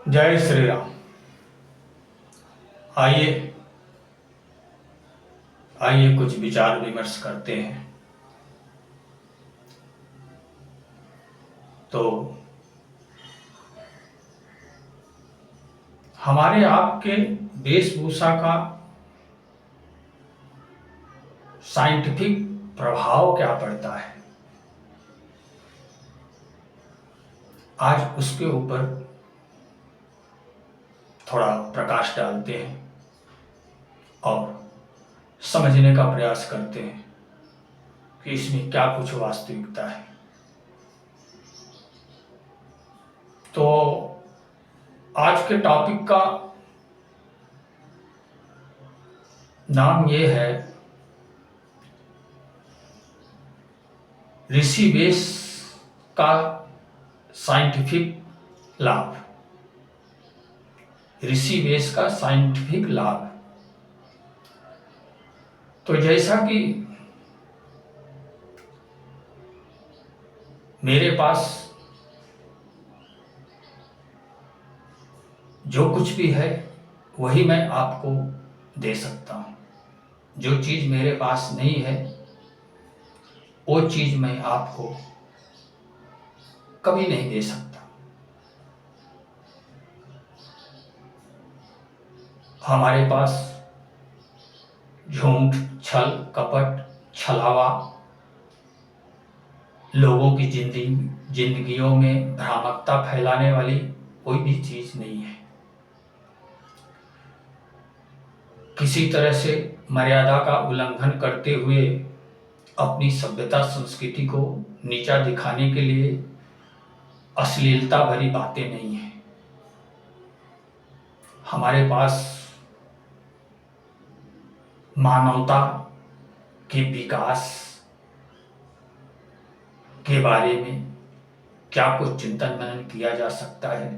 जय श्री राम। आइए आइए कुछ विचार विमर्श करते हैं। तो हमारे आपके वेशभूषा का साइंटिफिक प्रभाव क्या पड़ता है, आज उसके ऊपर थोड़ा प्रकाश डालते हैं और समझने का प्रयास करते हैं कि इसमें क्या कुछ वास्तविकता है। तो आज के टॉपिक का नाम ये है ऋषि वेश का साइंटिफिक लाभ। ऋषि वेश का साइंटिफिक लाभ। तो जैसा कि मेरे पास जो कुछ भी है वही मैं आपको दे सकता हूं। जो चीज मेरे पास नहीं है वो चीज मैं आपको कभी नहीं दे सकता। हमारे पास झूठ, छल, कपट, छलावा, लोगों की जिंदगियों में भ्रामकता फैलाने वाली कोई भी चीज नहीं है। किसी तरह से मर्यादा का उल्लंघन करते हुए अपनी सभ्यता संस्कृति को नीचा दिखाने के लिए अश्लीलता भरी बातें नहीं है। हमारे पास मानवता के विकास के बारे में क्या कुछ चिंतन मनन किया जा सकता है,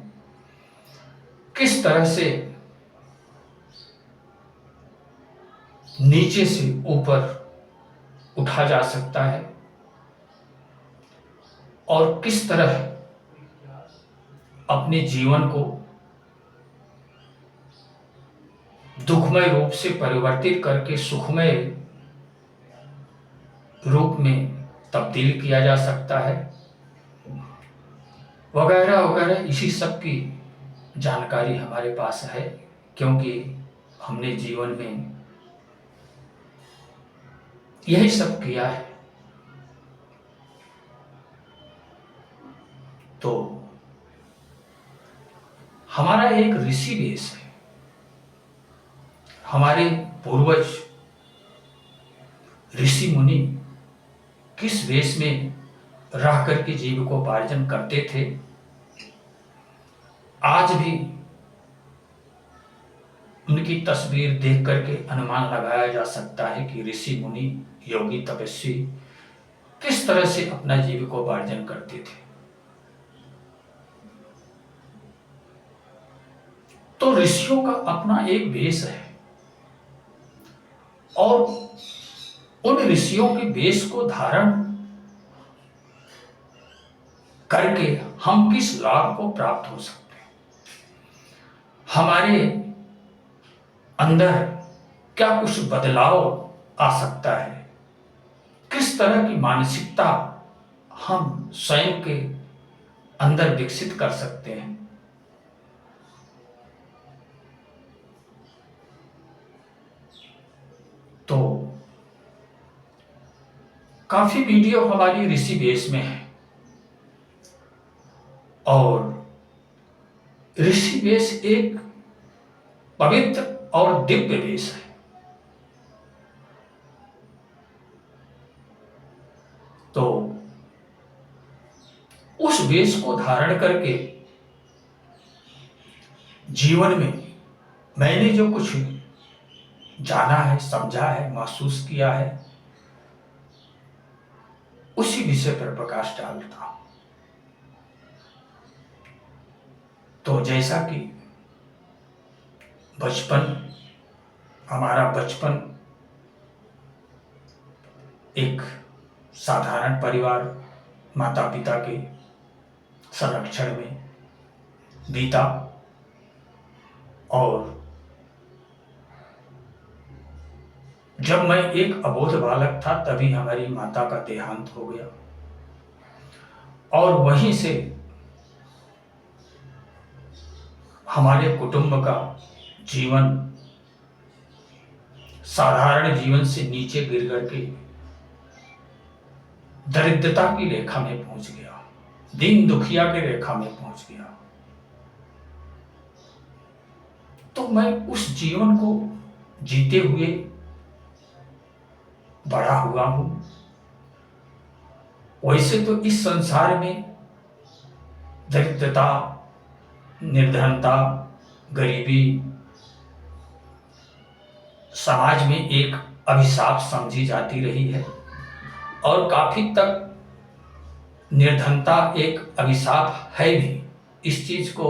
किस तरह से नीचे से ऊपर उठा जा सकता है और किस तरह अपने जीवन को दुखमय रूप से परिवर्तित करके सुखमय रूप में तब्दील किया जा सकता है, वगैरह वगैरह। इसी सब की जानकारी हमारे पास है, क्योंकि हमने जीवन में यही सब किया है। तो हमारा एक ऋषि वेश है। हमारे पूर्वज ऋषि मुनि किस वेश में रह करके जीविकोपार्जन करते थे, आज भी उनकी तस्वीर देख करके अनुमान लगाया जा सकता है कि ऋषि मुनि, योगी, तपस्वी किस तरह से अपना जीविकोपार्जन करते थे। तो ऋषियों का अपना एक वेश है और उन ऋषियों के वेश को धारण करके हम किस लाभ को प्राप्त हो सकते हैं, हमारे अंदर क्या कुछ बदलाव आ सकता है, किस तरह की मानसिकता हम स्वयं के अंदर विकसित कर सकते हैं। तो काफी वीडियो हमारी ऋषि वेश में है और ऋषि वेश एक पवित्र और दिव्य वेश है। तो उस वेश को धारण करके जीवन में मैंने जो कुछ जाना है, समझा है, महसूस किया है, उसी विषय पर प्रकाश डालता हूं। तो जैसा कि हमारा बचपन एक साधारण परिवार, माता पिता के संरक्षण में बीता, और जब मैं एक अबोध बालक था तभी हमारी माता का देहांत हो गया, और वहीं से हमारे कुटुंब का जीवन साधारण जीवन से नीचे गिर करके दरिद्रता की रेखा में पहुंच गया, दीन दुखिया की रेखा में पहुंच गया। तो मैं उस जीवन को जीते हुए बड़ा हुआ हूं। वैसे तो इस संसार में दरिद्रता, निर्धनता, गरीबी समाज में एक अभिशाप समझी जाती रही है, और काफी तक निर्धनता एक अभिशाप है भी। इस चीज को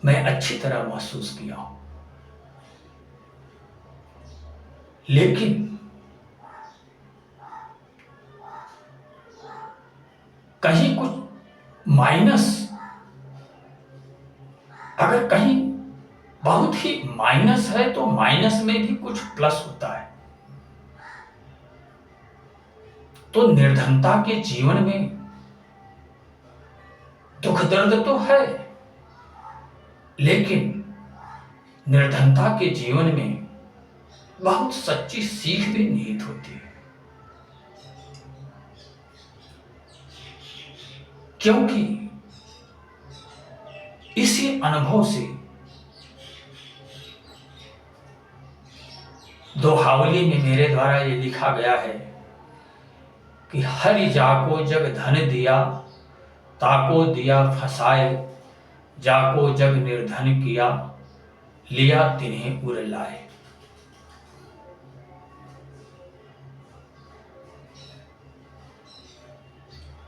मैं अच्छी तरह महसूस किया हूं। लेकिन कहीं कुछ माइनस, अगर कहीं बहुत ही माइनस है तो माइनस में भी कुछ प्लस होता है। तो निर्धनता के जीवन में दुख दर्द तो है, लेकिन निर्धनता के जीवन में बहुत सच्ची सीख भी निहित होती है। क्योंकि इसी अनुभव से दोहावली में मेरे द्वारा ये लिखा गया है कि हरि जाको जग धन दिया, ताको दिया फसाए, जाको जग निर्धन किया, लिया तिन्हें उर लाए।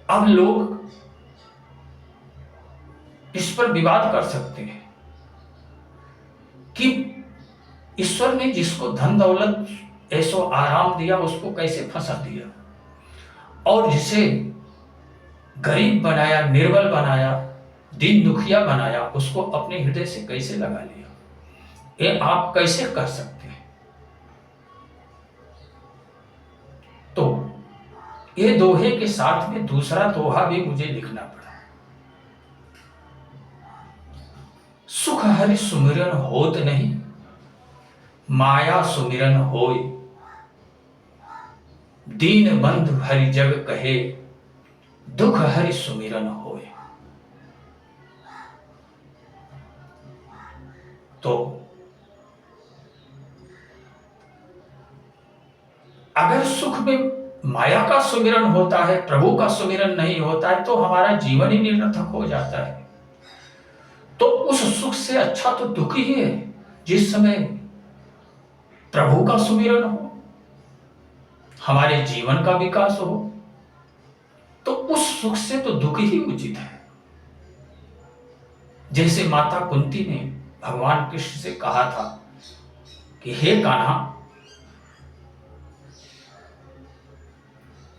अब लोग इस पर विवाद कर सकते हैं कि ईश्वर ने जिसको धन दौलत ऐसो आराम दिया उसको कैसे फंसा दिया, और जिसे गरीब बनाया, निर्बल बनाया, दीन दुखिया बनाया, उसको अपने हृदय से कैसे लगा लिया। ये आप कैसे कर सकते हैं। तो ये दोहे के साथ में दूसरा दोहा भी मुझे लिखना पड़ा। सुख हरि सुमिरन होत नहीं, माया सुमिरन होय, दीन बंधु हरि जग कहे, दुख हरि सुमिरन होय। तो अगर सुख में माया का सुमिरन होता है, प्रभु का सुमिरन नहीं होता है, तो हमारा जीवन ही निरर्थक हो जाता है। तो उस सुख से अच्छा तो दुख ही है जिस समय प्रभु का सुमिरन हो, हमारे जीवन का विकास हो। तो उस सुख से तो दुख ही उचित है। जैसे माता कुंती ने भगवान कृष्ण से कहा था कि हे कान्हा,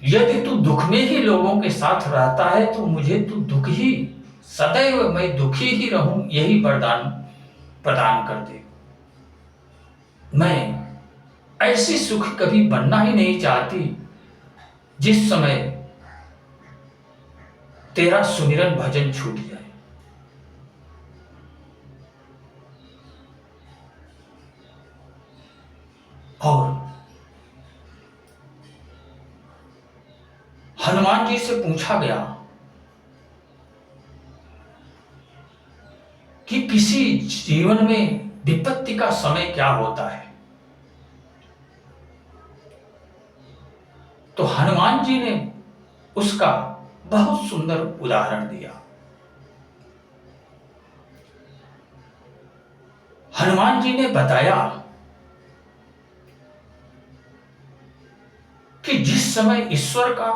यदि तू दुख में ही लोगों के साथ रहता है तो मुझे तू दुख ही, सदैव मैं दुखी ही रहूं, यही वरदान प्रदान कर दे। मैं ऐसी सुख कभी बनना ही नहीं चाहती जिस समय तेरा सुमिरन भजन छूट जाए। और हनुमान जी से पूछा गया कि किसी जीवन में विपत्ति का समय क्या होता है। तो हनुमान जी ने उसका बहुत सुंदर उदाहरण दिया। हनुमान जी ने बताया कि जिस समय ईश्वर का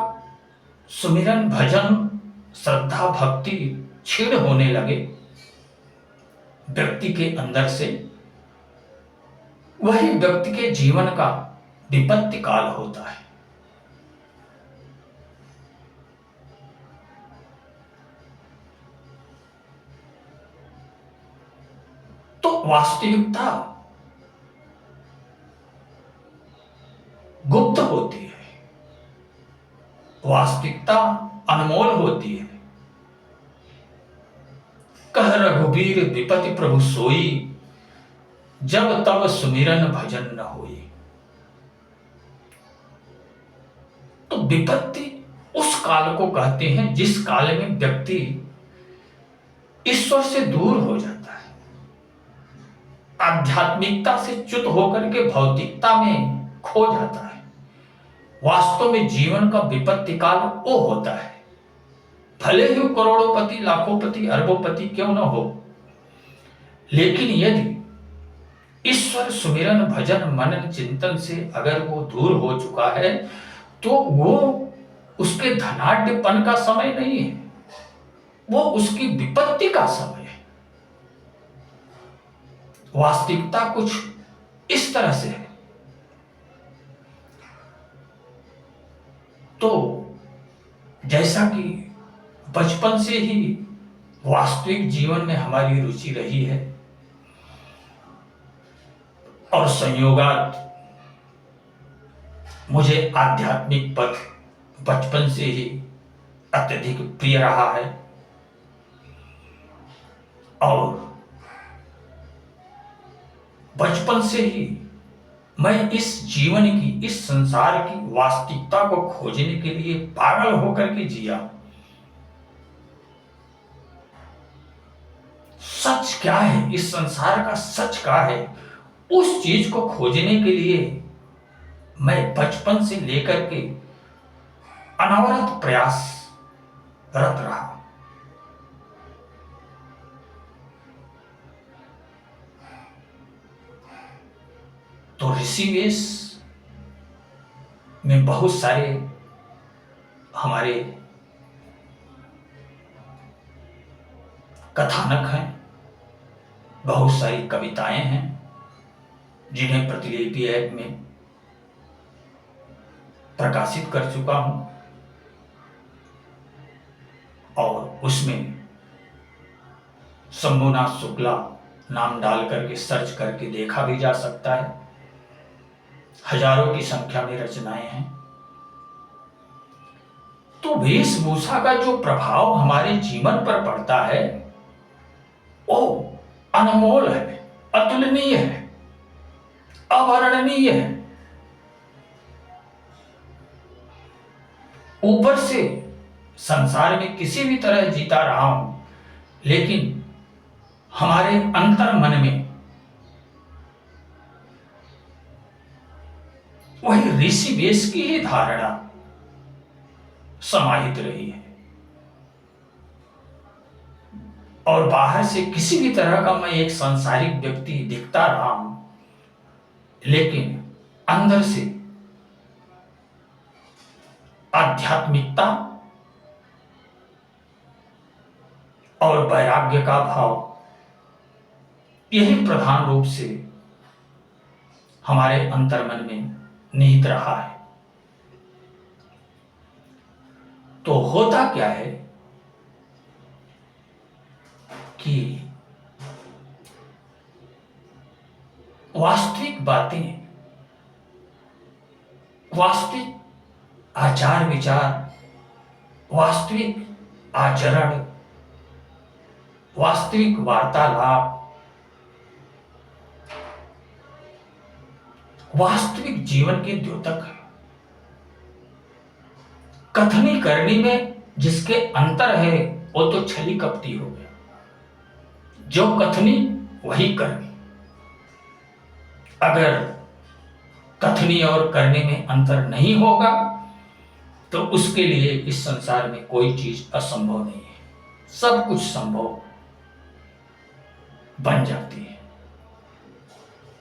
सुमिरन भजन श्रद्धा भक्ति क्षीण होने लगे व्यक्ति के अंदर से, वही व्यक्ति के जीवन का विपत्ति काल होता है। वास्तविकता गुप्त होती है, वास्तविकता अनमोल होती है। कह रघुबीर विपति प्रभु सोई, जब तब सुमिरन भजन न होई। तो विपत्ति उस काल को कहते हैं जिस काल में व्यक्ति ईश्वर से दूर हो जाता है, आध्यात्मिकता से च्युत होकर के भौतिकता में खो जाता है। वास्तव में जीवन का विपत्ति काल वो होता है, भले ही करोड़ोंपति, लाखोंपति, अरबोंपति क्यों न हो, लेकिन यदि ईश्वर सुमिरन भजन मनन चिंतन से अगर वो दूर हो चुका है तो वो उसके धनाढ्यपन का समय नहीं है, वो उसकी विपत्ति का समय है। वास्तविकता कुछ इस तरह से है। तो जैसा कि बचपन से ही वास्तविक जीवन में हमारी रुचि रही है और संयोगात मुझे आध्यात्मिक पथ बचपन से ही अत्यधिक प्रिय रहा है और बचपन से ही मैं इस जीवन की, इस संसार की वास्तविकता को खोजने के लिए पागल होकर के जिया। सच क्या है, इस संसार का सच क्या है, उस चीज को खोजने के लिए मैं बचपन से लेकर के अनवरत प्रयासरत रहा। तो ऋषिवेश में बहुत सारे हमारे कथानक हैं, बहुत सारी कविताएं हैं जिन्हें प्रतिलिपि ऐप में प्रकाशित कर चुका हूं और उसमें शंभुनाथ शुक्ला नाम डाल करके सर्च करके देखा भी जा सकता है। हजारों की संख्या में रचनाएं हैं। तो वेशभूषा का जो प्रभाव हमारे जीवन पर पड़ता है वो अनमोल है, अतुलनीय है, अवर्णनीय है। ऊपर से संसार में किसी भी तरह जीता रहा हूं, लेकिन हमारे अंतर मन में वही ऋषि वेश की ही धारणा समाहित रही है और बाहर से किसी भी तरह का मैं एक सांसारिक व्यक्ति दिखता रहा हूं, लेकिन अंदर से आध्यात्मिकता और वैराग्य का भाव यही प्रधान रूप से हमारे अंतर्मन में निहित रहा है। तो होता क्या है कि वास्तविक बातें, वास्तविक आचार विचार, वास्तविक आचरण, वास्तविक वार्तालाप, वास्तविक जीवन के द्योतक है। कथनी करनी में जिसके अंतर है वो तो छली कपटी हो गया, जो कथनी वही करनी। अगर कथनी और करने में अंतर नहीं होगा तो उसके लिए इस संसार में कोई चीज असंभव नहीं है, सब कुछ संभव बन जाती है।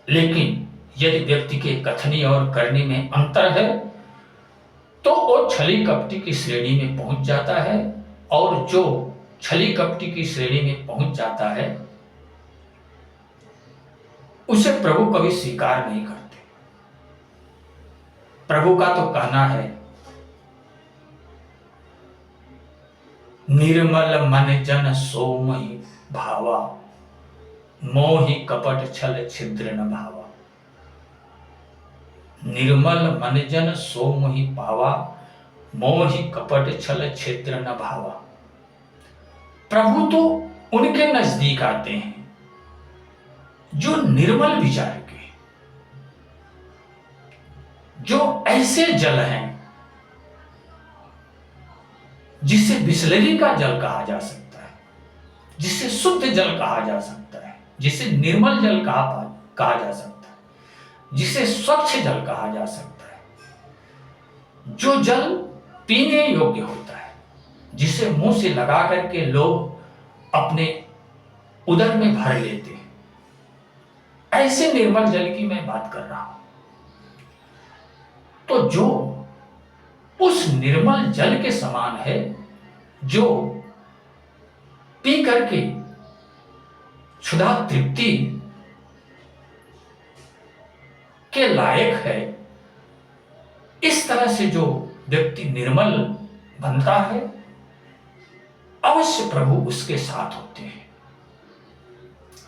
लेकिन यदि व्यक्ति के कथनी और करने में अंतर है तो वो छली कपटी की श्रेणी में पहुंच जाता है, और जो छली कपटी की श्रेणी में पहुंच जाता है उसे प्रभु कभी स्वीकार नहीं करते। प्रभु का तो कहना है, निर्मल मन जन सोमहि भावा, मोहि कपट छल छिद्र न भावा। निर्मल मन जन सो मोहि पावा, मोहि कपट छल छिद्र न भावा। प्रभु तो उनके नजदीक आते हैं जो निर्मल विचार के, जो ऐसे जल हैं जिसे बिसलेरी का जल कहा जा सकता है, जिसे शुद्ध जल कहा जा सकता है, जिसे निर्मल जल कहा जा सकता है, जिसे स्वच्छ जल कहा जा सकता है, जो जल पीने योग्य होता है, जिसे मुंह से लगा करके लोग अपने उदर में भर लेते हैं, ऐसे निर्मल जल की मैं बात कर रहा हूं। तो जो उस निर्मल जल के समान है, जो पी करके क्षुधा तृप्ति के लायक है, इस तरह से जो व्यक्ति निर्मल बनता है, अवश्य प्रभु उसके साथ होते हैं।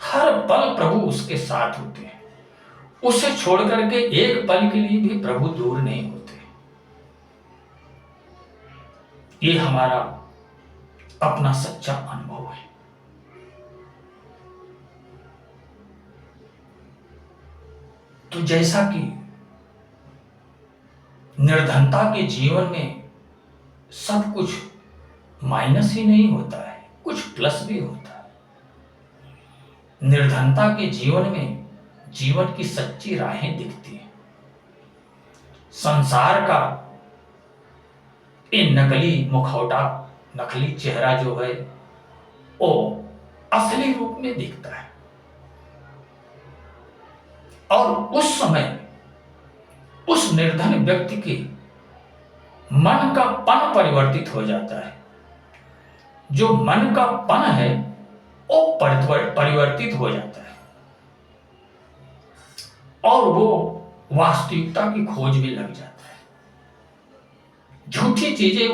हर पल प्रभु उसके साथ होते हैं। उसे छोड़ करके एक पल के लिए भी प्रभु दूर नहीं होते। ये हमारा अपना सच्चा अनुभव है। तो जैसा कि निर्धनता के जीवन में सब कुछ माइनस ही नहीं होता है, कुछ प्लस भी होता है। निर्धनता के जीवन में जीवन की सच्ची राहें दिखती हैं। संसार का ये नकली मुखौटा, नकली चेहरा जो है, वो असली रूप में दिखता है। और उस समय उस निर्धन व्यक्ति के मन का पन परिवर्तित हो जाता है। जो मन का पन है वो परिवर्तित हो जाता है और वो वास्तविकता की खोज में लग जाता है। झूठी चीजें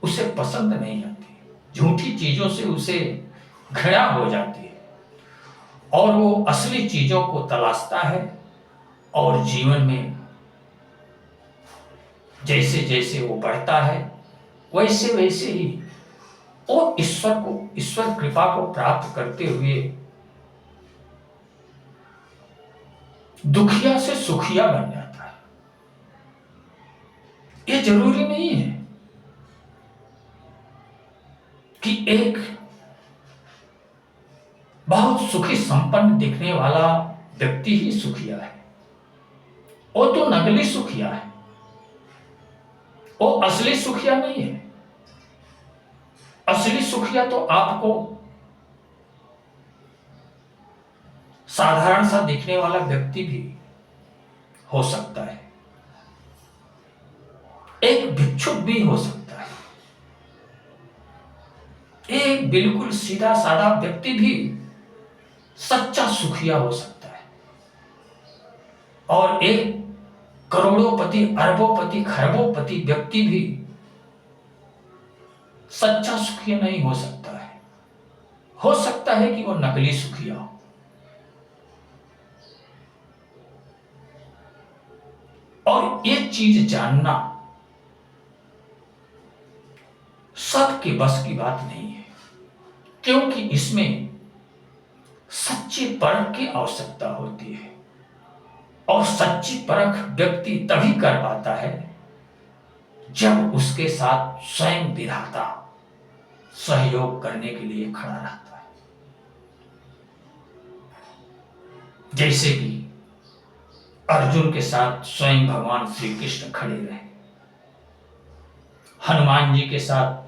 उसे पसंद नहीं आती, झूठी चीजों से उसे घृणा हो जाती है और वो असली चीजों को तलाशता है और जीवन में जैसे जैसे वो बढ़ता है वैसे वैसे ही वो ईश्वर कृपा को प्राप्त करते हुए दुखिया से सुखिया बन जाता है। ये जरूरी नहीं है कि एक बहुत सुखी संपन्न दिखने वाला व्यक्ति ही सुखिया है। वो तो नकली सुखिया है, वो असली सुखिया नहीं है। असली सुखिया तो आपको साधारण सा दिखने वाला व्यक्ति भी हो सकता है, एक भिक्षुक भी हो सकता है, एक बिल्कुल सीधा साधा व्यक्ति भी सच्चा सुखिया हो सकता है और एक करोड़ोंपति, अरबोंपति, खरबोंपति व्यक्ति भी सच्चा सुखिया नहीं हो सकता है। हो सकता है कि वो नकली सुखिया हो। और ये चीज जानना सबके बस की बात नहीं है, क्योंकि इसमें सच्ची परख की आवश्यकता होती है और सच्ची परख व्यक्ति तभी कर पाता है जब उसके साथ स्वयं विधाता सहयोग करने के लिए खड़ा रहता है। जैसे कि अर्जुन के साथ स्वयं भगवान श्री कृष्ण खड़े रहे, हनुमान जी के साथ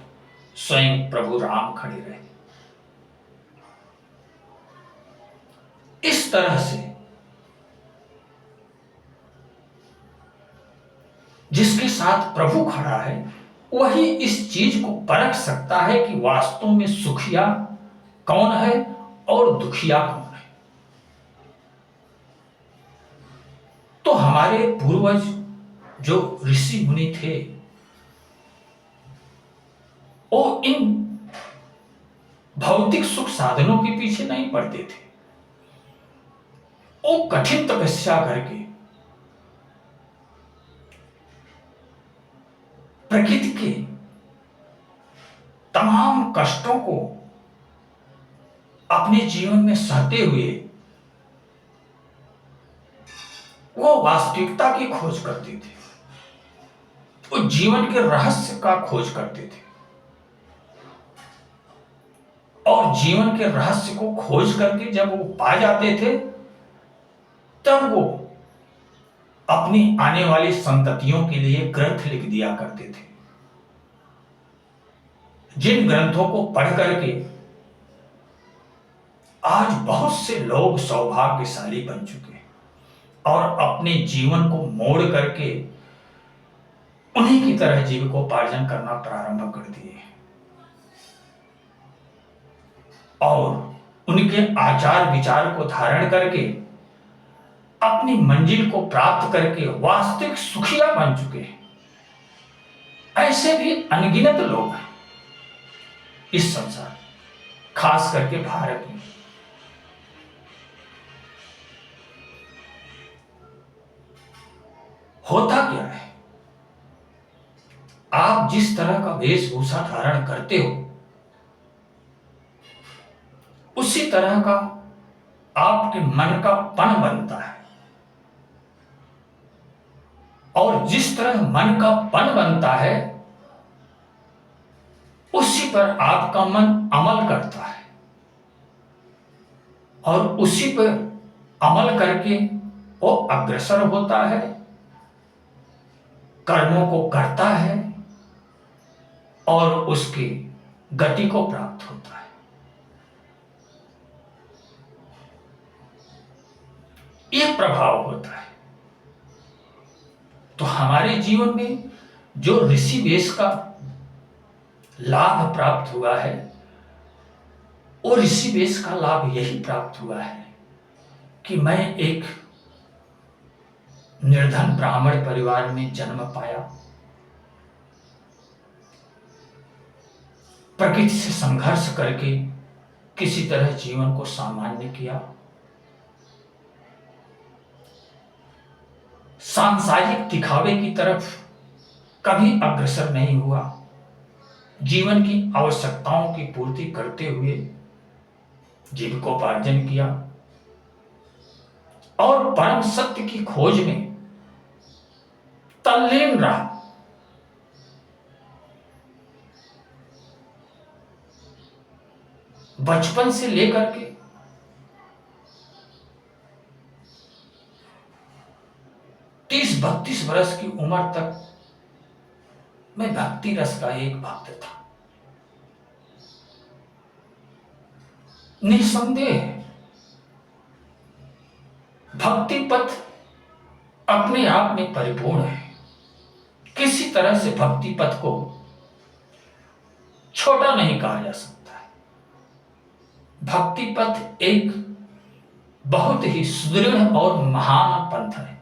स्वयं प्रभु राम खड़े रहे। इस तरह से जिसके साथ प्रभु खड़ा है वही इस चीज को परख सकता है कि वास्तव में सुखिया कौन है और दुखिया कौन है। तो हमारे पूर्वज जो ऋषि मुनि थे वो इन भौतिक सुख साधनों के पीछे नहीं पड़ते थे, वो कठिन तपस्या करके प्रकृति के तमाम कष्टों को अपने जीवन में सहते हुए वो वास्तविकता की खोज करते थे, वो जीवन के रहस्य का खोज करते थे और जीवन के रहस्य को खोज करके जब वो पा जाते थे तब वो अपनी आने वाली संततियों के लिए ग्रंथ लिख दिया करते थे, जिन ग्रंथों को पढ़ करके आज बहुत से लोग सौभाग्यशाली बन चुके हैं और अपने जीवन को मोड़ करके उन्हीं की तरह जीविकोपार्जन करना प्रारंभ कर दिए हैं और उनके आचार विचार को धारण करके अपनी मंजिल को प्राप्त करके वास्तविक सुखिया बन चुके हैं। ऐसे भी अनगिनत लोग हैं इस संसार, खास करके भारत में। होता क्या है, आप जिस तरह का वेशभूषा धारण करते हो उसी तरह का आपके मन का पन बनता है और जिस तरह मन का पन बनता है उसी पर आपका मन अमल करता है और उसी पर अमल करके वो अग्रसर होता है, कर्मों को करता है और उसकी गति को प्राप्त होता है। यह प्रभाव होता है। तो हमारे जीवन में जो ऋषि वेश का लाभ प्राप्त हुआ है वो ऋषि वेश का लाभ यही प्राप्त हुआ है कि मैं एक निर्धन ब्राह्मण परिवार में जन्म पाया, प्रकृति से संघर्ष करके किसी तरह जीवन को सामान्य किया, सांसारिक दिखावे की तरफ कभी अग्रसर नहीं हुआ, जीवन की आवश्यकताओं की पूर्ति करते हुए जीविकोपार्जन किया और परम सत्य की खोज में तल्लीन रहा। बचपन से लेकर के 30-32 वर्ष की उम्र तक मैं भक्ति रस का एक भक्त था। निसंदेह भक्ति पथ अपने आप में परिपूर्ण है, किसी तरह से भक्ति पथ को छोटा नहीं कहा जा सकता है। भक्ति पथ एक बहुत ही सुदृढ़ और महान पंथ है।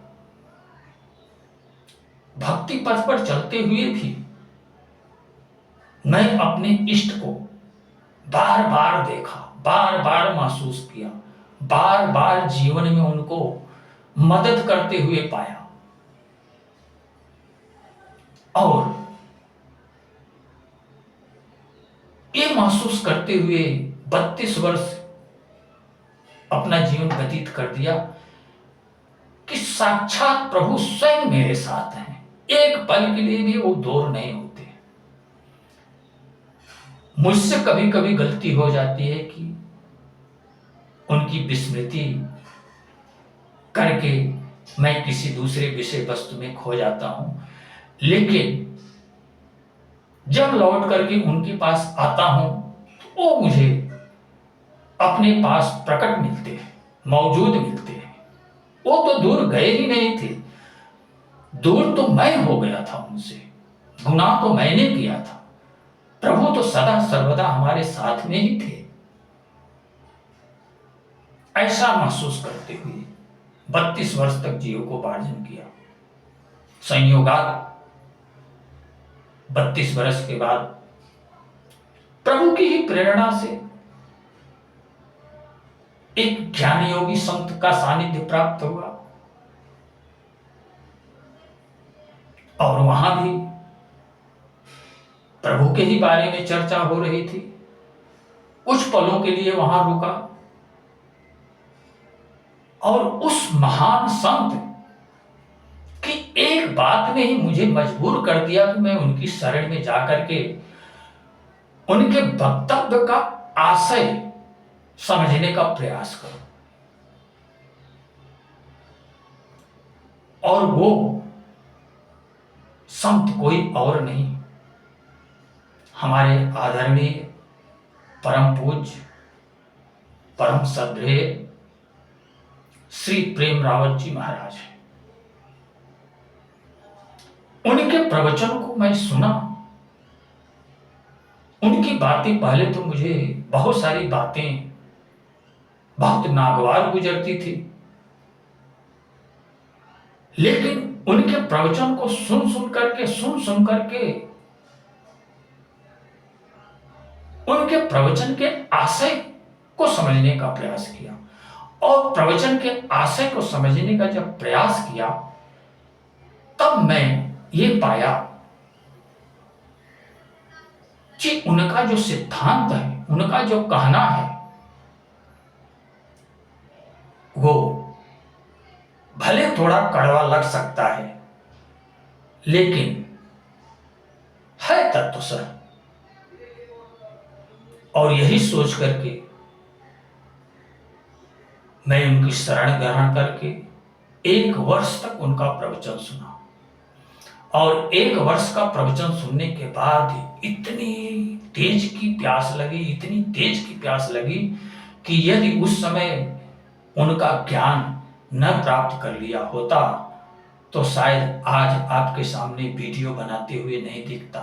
भक्ति पथ पर चलते हुए भी मैं अपने इष्ट को बार बार देखा, बार बार महसूस किया, बार बार जीवन में उनको मदद करते हुए पाया और ये महसूस करते हुए 32 वर्ष अपना जीवन व्यतीत कर दिया कि साक्षात प्रभु स्वयं मेरे साथ हैं, एक पल के लिए भी वो दूर नहीं होते। मुझसे कभी कभी गलती हो जाती है कि उनकी विस्मृति करके मैं किसी दूसरे विषय वस्तु में खो जाता हूं, लेकिन जब लौट करके उनके पास आता हूं तो वो मुझे अपने पास प्रकट मिलते हैं, मौजूद मिलते हैं। वो तो दूर गए ही नहीं थे, दूर तो मैं हो गया था उनसे, गुनाह तो मैंने किया था, प्रभु तो सदा सर्वदा हमारे साथ में ही थे। ऐसा महसूस करते हुए 32 वर्ष तक जीविकोपार्जन किया। संयोगात 32 वर्ष के बाद प्रभु की ही प्रेरणा से एक ज्ञान योगी संत का सानिध्य प्राप्त हुआ और वहां भी प्रभु के ही बारे में चर्चा हो रही थी। कुछ पलों के लिए वहां रुका और उस महान संत की एक बात ने ही मुझे मजबूर कर दिया कि मैं उनकी शरण में जाकर के उनके वक्तव्य का आशय समझने का प्रयास करूं। और वो संत कोई और नहीं, हमारे आदरणीय परम पूज्य परम श्रद्धेय श्री प्रेम रावत जी महाराज है। उनके प्रवचन को मैं सुना। उनकी बातें पहले तो मुझे बहुत सारी बातें बहुत नागवार गुजरती थी, लेकिन उनके प्रवचन को सुन सुन करके उनके प्रवचन के आशय को समझने का प्रयास किया। और प्रवचन के आशय को समझने का जब प्रयास किया तब मैं ये पाया कि उनका जो सिद्धांत है, उनका जो कहना है, वो भले थोड़ा कड़वा लग सकता है लेकिन है तत्व सर। और यही सोच करके मैं उनकी शरण ग्रहण करके 1 वर्ष तक उनका प्रवचन सुना। और 1 वर्ष का प्रवचन सुनने के बाद इतनी तेज की प्यास लगी कि यदि उस समय उनका ज्ञान न प्राप्त कर लिया होता तो शायद आज आपके सामने वीडियो बनाते हुए नहीं दिखता,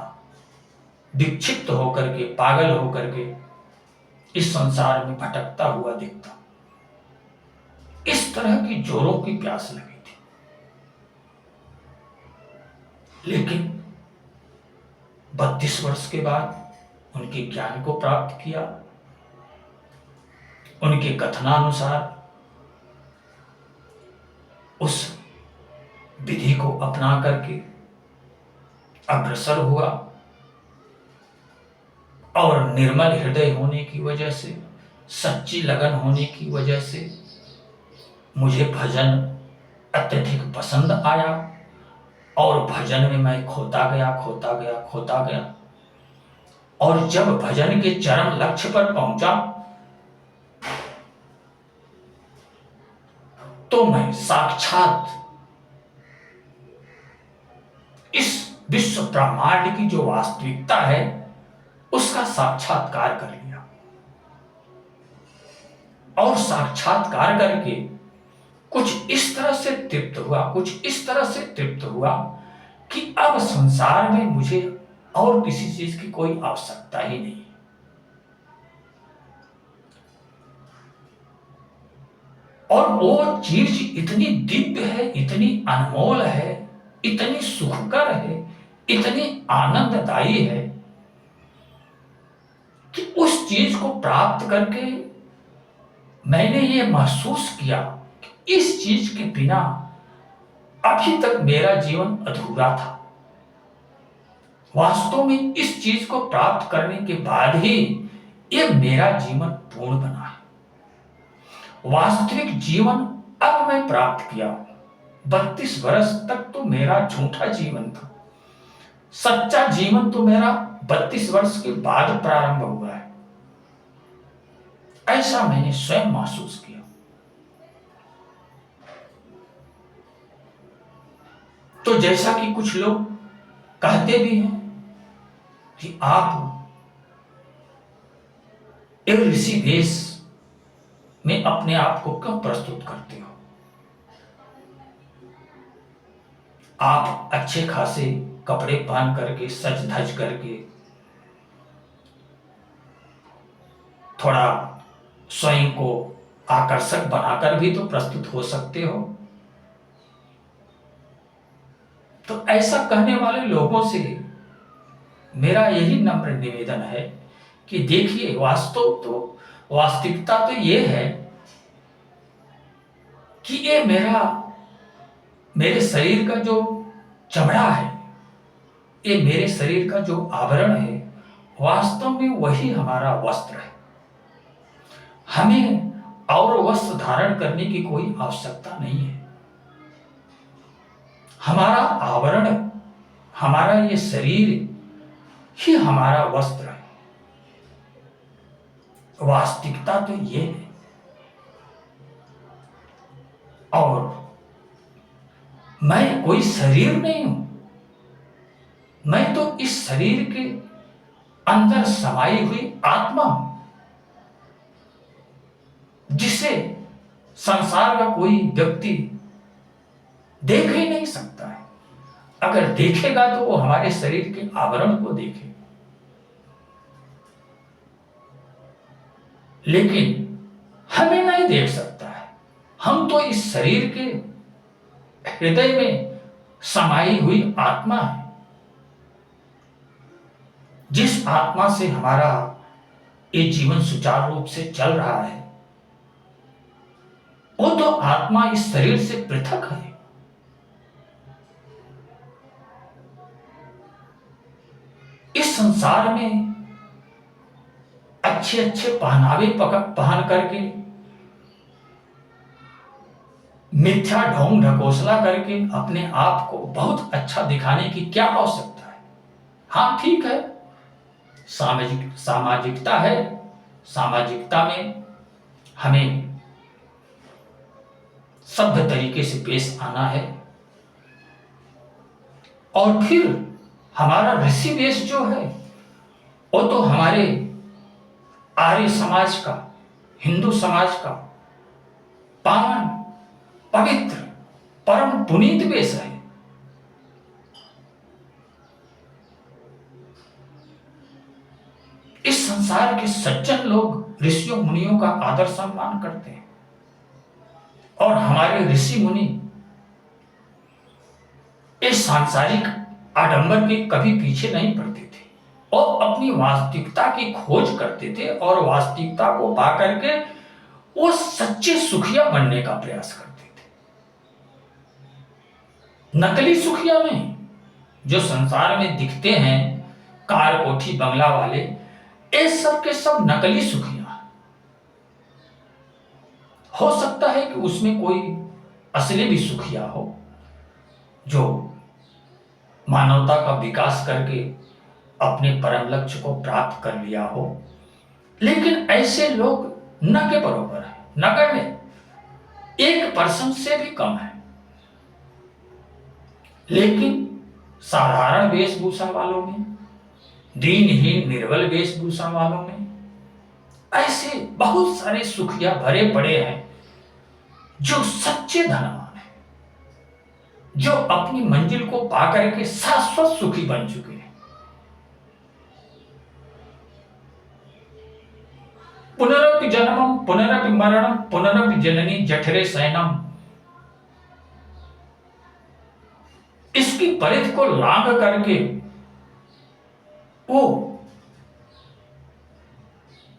विक्षिप्त होकर के, पागल होकर के इस संसार में भटकता हुआ दिखता। इस तरह की जोरों की प्यास लगी थी। लेकिन 32 वर्ष के बाद उनके ज्ञान को प्राप्त किया। उनके कथनानुसार उस विधि को अपना करके अग्रसर हुआ और निर्मल हृदय होने की वजह से, सच्ची लगन होने की वजह से मुझे भजन अत्यधिक पसंद आया और भजन में मैं खोता गया। और जब भजन के चरम लक्ष्य पर पहुंचा तो मैं साक्षात इस विश्व ब्रह्मांड की जो वास्तविकता है उसका साक्षात्कार कर लिया। और साक्षात्कार करके कुछ इस तरह से तृप्त हुआ कि अब संसार में मुझे और किसी चीज की कोई आवश्यकता ही नहीं। और वो चीज इतनी दिव्य है, इतनी अनमोल है, इतनी सुखकर है, इतनी आनंददायी है कि उस चीज को प्राप्त करके मैंने ये महसूस किया कि इस चीज के बिना अभी तक मेरा जीवन अधूरा था। वास्तव में इस चीज को प्राप्त करने के बाद ही ये मेरा जीवन पूर्ण बना है। वास्तविक जीवन अब मैं प्राप्त किया। 32 वर्ष तक तो मेरा झूठा जीवन था। सच्चा जीवन तो मेरा 32 वर्ष के बाद प्रारंभ हुआ है। ऐसा मैंने स्वयं महसूस किया। तो जैसा कि कुछ लोग कहते भी हैं कि आप एक ऋषि वेश में अपने आप को क्यों प्रस्तुत करते हो? आप अच्छे खासे कपड़े पहन करके, सज धज करके, थोड़ा स्वयं को आकर्षक बनाकर भी तो प्रस्तुत हो सकते हो। तो ऐसा कहने वाले लोगों से मेरा यही नम्र निवेदन है कि देखिए, वास्तविकता तो ये है कि ये मेरे शरीर का जो चमड़ा है, ये मेरे शरीर का जो आवरण है, वास्तव में वही हमारा वस्त्र है। हमें और वस्त्र धारण करने की कोई आवश्यकता नहीं है। हमारा आवरण, हमारा ये शरीर ही हमारा वस्त्र है। वास्तविकता तो ये है। और मैं कोई शरीर नहीं हूं, मैं तो इस शरीर के अंदर समाई हुई आत्मा हूं, जिसे संसार का कोई व्यक्ति देख ही नहीं सकता है। अगर देखेगा तो वो हमारे शरीर के आवरण को देखे, लेकिन हमें नहीं देख सकता है। हम तो इस शरीर के हृदय में समाई हुई आत्मा है। जिस आत्मा से हमारा ये जीवन सुचारू रूप से चल रहा है, वो तो आत्मा इस शरीर से पृथक है। इस संसार में अच्छे अच्छे पहनावे पहन करके, मिथ्या ढोंग ढकोसला करके अपने आप को बहुत अच्छा दिखाने की क्या आवश्यकता है। हाँ ठीक है, सामाजिकता है, सामाजिकता में हमें सभ्य तरीके से पेश आना है। और फिर हमारा ऋषि वेश जो है, वो तो हमारे आर्य समाज का, हिंदू समाज का पावन, पवित्र, परम पुनीत वेश है। इस संसार के सज्जन लोग ऋषियों मुनियों का आदर सम्मान करते हैं, और हमारे ऋषि मुनि इस सांसारिक आडंबर के कभी पीछे नहीं पड़ते थे और अपनी वास्तविकता की खोज करते थे, और वास्तविकता को पा करके वो सच्चे सुखिया बनने का प्रयास करते थे। नकली सुखिया नहीं, जो संसार में दिखते हैं कार कोठी बंगला वाले, ये सब के सब नकली सुखिया। हो सकता है कि उसमें कोई असली भी सुखिया हो, जो मानवता का विकास करके अपने परम लक्ष्य को प्राप्त कर लिया हो, लेकिन ऐसे लोग न के बराबर है, नगण्य, 1% से भी कम है। लेकिन साधारण वेशभूषा वालों में, दीनहीन निर्बल वेशभूषा वालों में ऐसे बहुत सारे सुखिया भरे पड़े हैं, जो सच्चे धनवान हैं, जो अपनी मंजिल को पाकर के शाश्वत सुखी बन चुके हैं। पुनरपि जन्मम पुनरपि मरणम पुनरपि जननी जठरे शयनम, इसकी परिधि को लांघ करके वो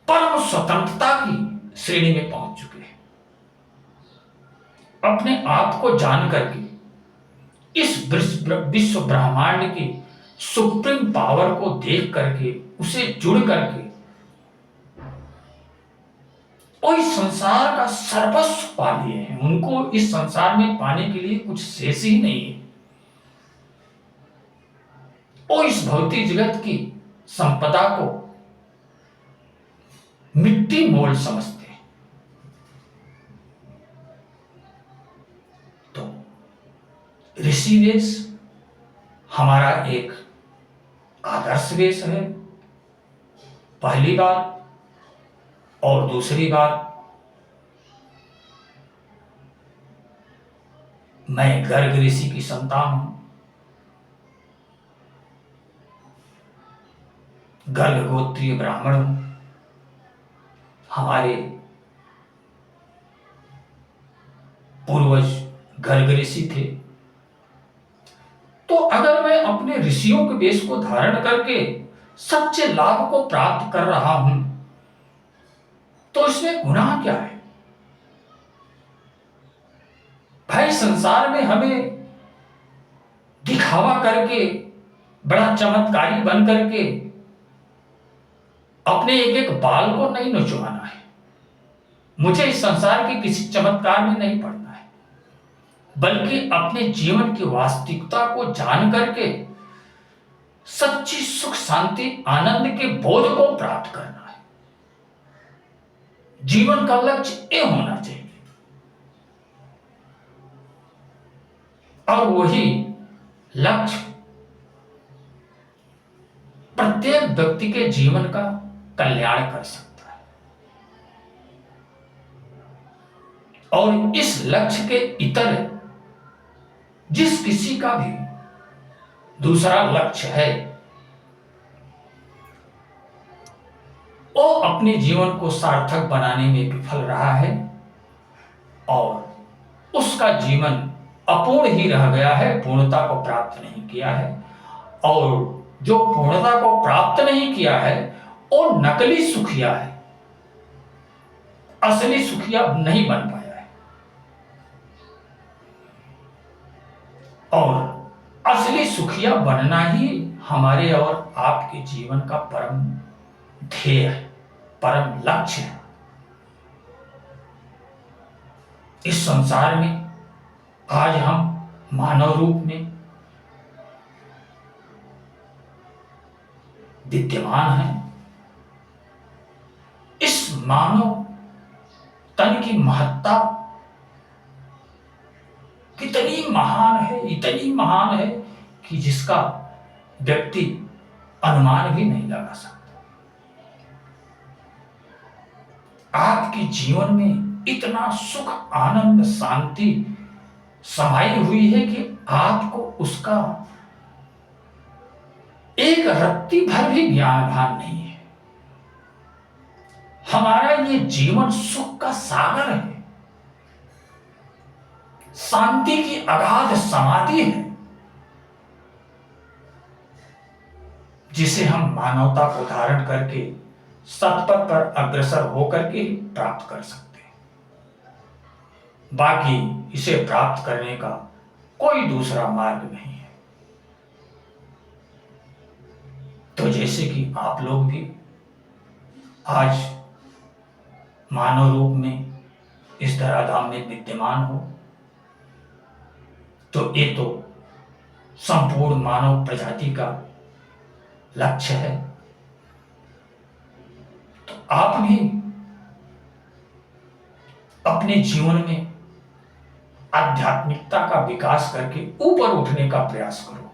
परम स्वतंत्रता की श्रेणी में पहुंच चुके हैं। अपने आप को जान करके इस विश्व ब्रह्मांड की सुप्रीम पावर को देख करके, उसे जुड़ करके वो इस संसार का सर्वस्व पा लिए हैं। उनको इस संसार में पाने के लिए कुछ शेष ही नहीं है। वो इस भौतिक जगत की संपदा को मिट्टी मोल समझते हैं। तो ऋषि वेश हमारा एक आदर्श वेश है, पहली बात। और दूसरी बात, मैं गर्ग ऋषि की संतान हूं। गर्ग गोत्रीय ब्राह्मण हूं। हमारे पूर्वज गर्ग ऋषि थे। तो अगर मैं अपने ऋषियों के वेश को धारण करके सच्चे लाभ को प्राप्त कर रहा हूं, तो इसमें गुनाह क्या है? भाई संसार में हमें दिखावा करके, बड़ा चमत्कारी बन करके अपने एक एक बाल को नहीं नोचवाना है। मुझे इस संसार के किसी चमत्कार में नहीं पड़ना है, बल्कि अपने जीवन की वास्तविकता को जान करके सच्ची सुख शांति आनंद के बोध को प्राप्त करना है। जीवन का लक्ष्य ये होना चाहिए, और वही लक्ष्य प्रत्येक व्यक्ति के जीवन का कल्याण कर सकता है। और इस लक्ष्य के इतर जिस किसी का भी दूसरा लक्ष्य है, वो अपने जीवन को सार्थक बनाने में विफल रहा है और उसका जीवन अपूर्ण ही रह गया है, पूर्णता को प्राप्त नहीं किया है। और जो पूर्णता को प्राप्त नहीं किया है वो नकली सुखिया है, असली सुखिया नहीं बन पाया है। और असली सुखिया बनना ही हमारे और आपके जीवन का परम ध्येय है, परम लक्ष्य है। इस संसार में आज हम मानव रूप में विद्यमान हैं। इस मानव तन की महत्ता कितनी महान है, इतनी महान है कि जिसका व्यक्ति अनुमान भी नहीं लगा सकता। आपके जीवन में इतना सुख आनंद शांति समाई हुई है कि आपको उसका एक रत्ती भर भी ज्ञान भान नहीं है। हमारा ये जीवन सुख का सागर है, शांति की अगाध समाधि है, जिसे हम मानवता को धारण करके सतपथ पर अग्रसर होकर के प्राप्त कर सकते हैं। बाकी इसे प्राप्त करने का कोई दूसरा मार्ग नहीं है। तो जैसे कि आप लोग भी आज मानव रूप में इस धराधाम में विद्यमान हो, तो ये तो संपूर्ण मानव प्रजाति का लक्ष्य है। तो आप भी अपने जीवन में आध्यात्मिकता का विकास करके ऊपर उठने का प्रयास करो,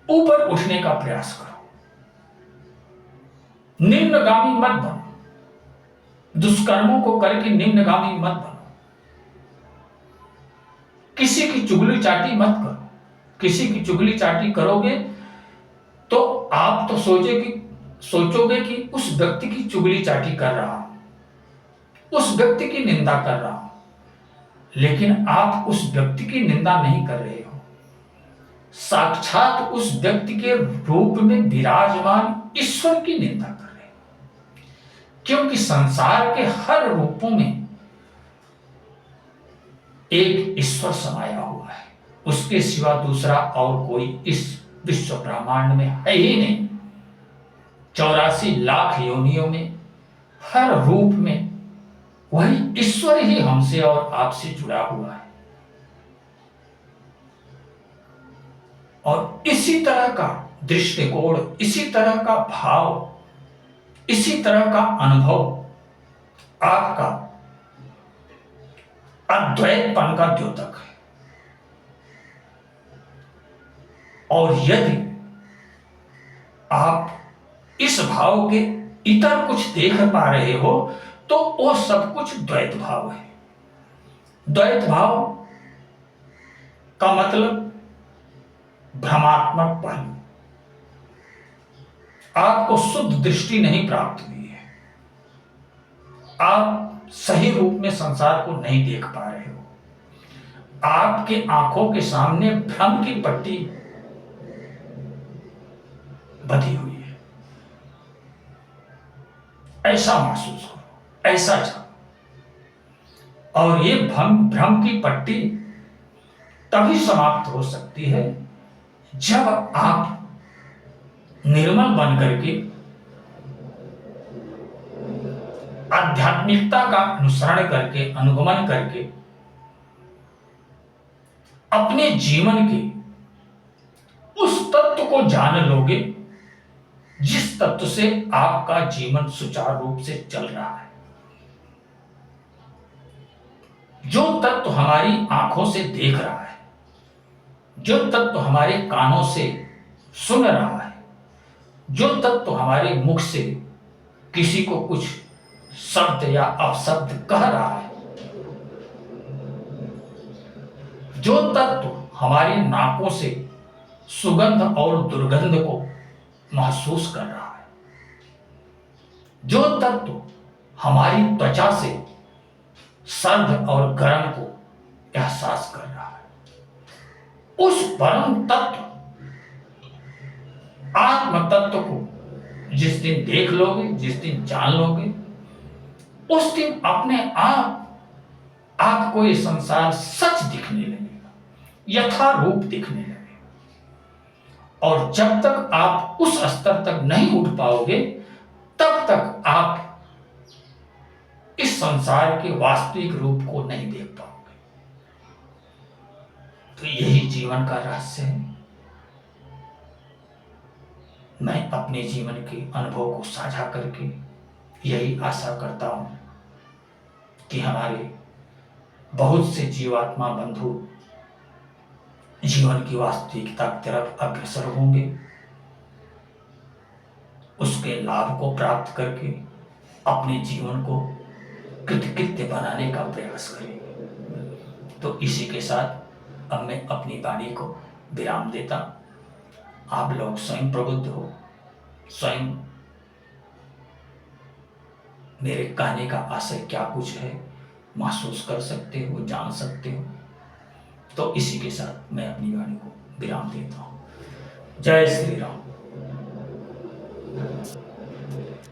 ऊपर उठने का प्रयास करो। निम्नगामी मत बनो, दुष्कर्मों को करके निम्नगामी मत बनो, किसी की चुगली चाटी मत करो। किसी की चुगली चाटी करोगे तो आप तो सोचोगे कि उस व्यक्ति की चुगली चाटी कर रहा हूं, उस व्यक्ति की निंदा कर रहा हूं, लेकिन आप उस व्यक्ति की निंदा नहीं कर रहे हो, साक्षात उस व्यक्ति के रूप में विराजमान ईश्वर की निंदा कर रहे हो। क्योंकि संसार के हर रूपों में एक ईश्वर समाया हुआ है, उसके सिवा दूसरा और कोई इस विश्व ब्रह्मांड में है ही नहीं। 84 लाख योनियों में हर रूप में वही ईश्वर ही हमसे और आपसे जुड़ा हुआ है। और इसी तरह का दृष्टिकोण, इसी तरह का भाव, इसी तरह का अनुभव आपका अद्वैतपन का द्योतक है। और यदि आप इस भाव के इतर कुछ देख पा रहे हो तो वो सब कुछ द्वैत भाव है। द्वैत भाव का मतलब भ्रमात्मक पहलू। आपको शुद्ध दृष्टि नहीं प्राप्त हुई है, आप सही रूप में संसार को नहीं देख पा रहे हो। आपके आंखों के सामने भ्रम की पट्टी बंधी हुई है। ऐसा महसूस करो, ऐसा जानो। और ये भ्रम की पट्टी तभी समाप्त हो सकती है जब आप निर्मल बन करके आध्यात्मिकता का अनुसरण करके, अनुगमन करके अपने जीवन के उस तत्व को जान लोगे जिस तत्व से आपका जीवन सुचारू रूप से चल रहा है। जो तत्व हमारी आंखों से देख रहा है, जो तत्व हमारे कानों से सुन रहा है, जो तत्व हमारे मुख से किसी को कुछ शब्द या अपशब्द कह रहा है, जो तत्व हमारी नाकों से सुगंध और दुर्गंध को महसूस कर रहा है, जो तत्व हमारी त्वचा से सर्द और गर्म को एहसास कर रहा है, उस परम तत्व आत्म तत्व को जिस दिन देख लोगे, जिस दिन जान लोगे, उस दिन अपने आप आपको ये संसार सच दिखने लगेगा, यथारूप दिखने लगेगा। और जब तक आप उस स्तर तक नहीं उठ पाओगे, तब तक आप इस संसार के वास्तविक रूप को नहीं देख पाओगे। तो यही जीवन का रहस्य है। मैं अपने जीवन के अनुभव को साझा करके यही आशा करता हूं कि हमारे बहुत से जीवात्मा बंधु जीवन की वास्तविकता की तरफ अग्रसर होंगे, उसके लाभ को प्राप्त करके अपने जीवन को कृतकृत्य बनाने का प्रयास करेंगे। तो इसी के साथ अब मैं अपनी वाणी को विराम देता। आप लोग स्वयं प्रबुद्ध हो, स्वयं मेरे कहने का आशय क्या कुछ है महसूस कर सकते हो, जान सकते हो। तो इसी के साथ मैं अपनी वाणी को विराम देता हूँ। जय श्री राम।